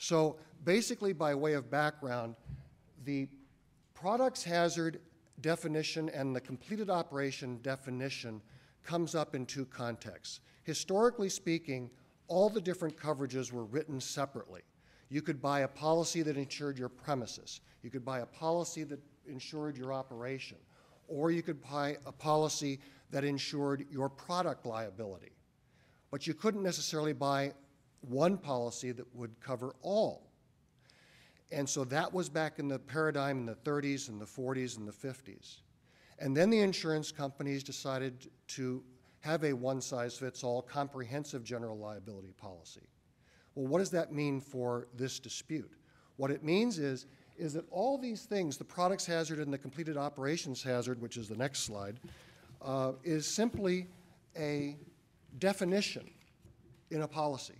So basically, by way of background, the products hazard definition and the completed operation definition comes up in two contexts. Historically speaking, all the different coverages were written separately. You could buy a policy that insured your premises. You could buy a policy that insured your operation. Or you could buy a policy that insured your product liability. But you couldn't necessarily buy one policy that would cover all. And so that was back in the paradigm in the 30s and the 40s and the 50s. And then the insurance companies decided to have a one-size-fits-all comprehensive general liability policy. Well, what does that mean for this dispute? What it means is that all these things, the products hazard and the completed operations hazard, which is the next slide, is simply a definition in a policy.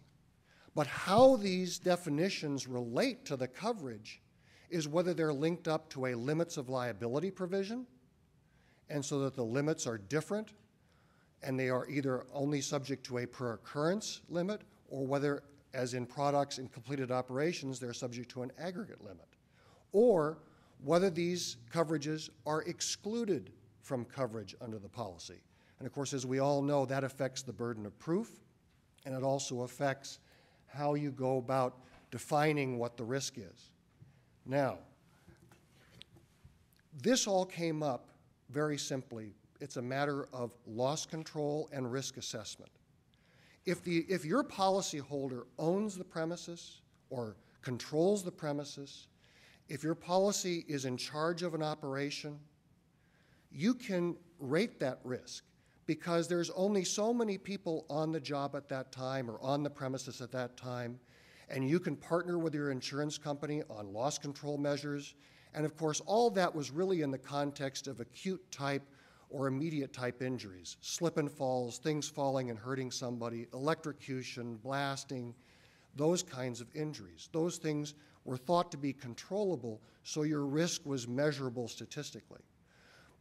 But how these definitions relate to the coverage is whether they're linked up to a limits of liability provision, and so that the limits are different, and they are either only subject to a per occurrence limit, or whether, as in products and completed operations, they're subject to an aggregate limit, or whether these coverages are excluded from coverage under the policy. And of course, as we all know, that affects the burden of proof, and it also affects how you go about defining what the risk is. Now, this all came up very simply. It's a matter of loss control and risk assessment. If your policyholder owns the premises or controls the premises, if your policy is in charge of an operation, you can rate that risk, because there's only so many people on the job at that time or on the premises at that time, and you can partner with your insurance company on loss control measures. And of course, all that was really in the context of acute type or immediate type injuries, slip and falls, things falling and hurting somebody, electrocution, blasting, those kinds of injuries. Those things were thought to be controllable, so your risk was measurable statistically.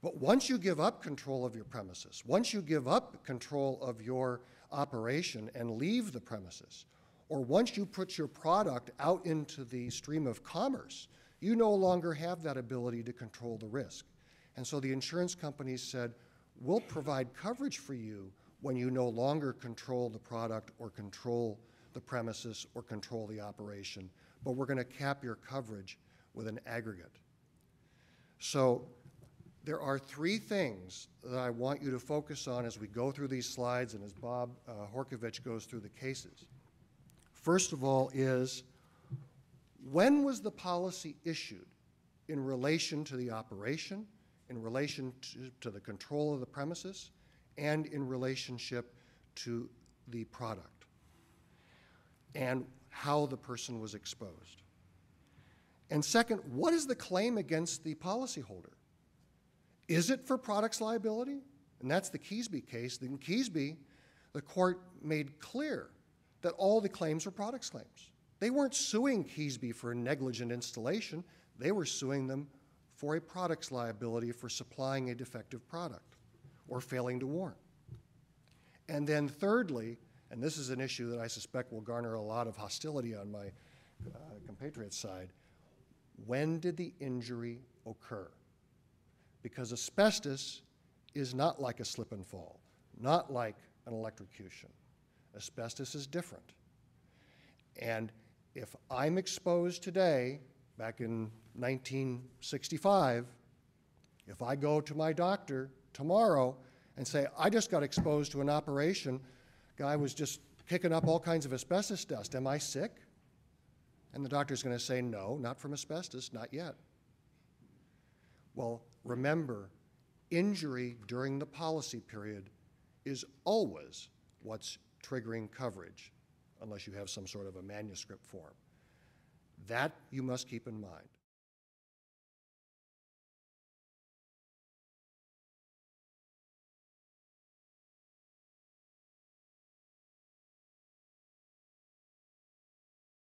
But once you give up control of your premises, once you give up control of your operation and leave the premises, or once you put your product out into the stream of commerce, you no longer have that ability to control the risk. And so the insurance companies said, we'll provide coverage for you when you no longer control the product or control the premises or control the operation, but we're going to cap your coverage with an aggregate. So there are three things that I want you to focus on as we go through these slides and as Bob Horkovich goes through the cases. First of all is, when was the policy issued in relation to the operation, in relation to the control of the premises, and in relationship to the product, and how the person was exposed? And second, what is the claim against the policyholder? Is it for products liability? And that's the Keesby case. In Keesby, the court made clear that all the claims were products claims. They weren't suing Keesby for negligent installation. They were suing them for a products liability for supplying a defective product or failing to warn. And then thirdly, and this is an issue that I suspect will garner a lot of hostility on my compatriot's side, when did the injury occur? Because asbestos is not like a slip and fall, not like an electrocution. Asbestos is different. And if I'm exposed today, back in 1965, if I go to my doctor tomorrow and say, I just got exposed to an operation, guy was just kicking up all kinds of asbestos dust, am I sick? And the doctor's going to say, no, not from asbestos, not yet. Well, remember, injury during the policy period is always what's triggering coverage, unless you have some sort of a manuscript form. That you must keep in mind.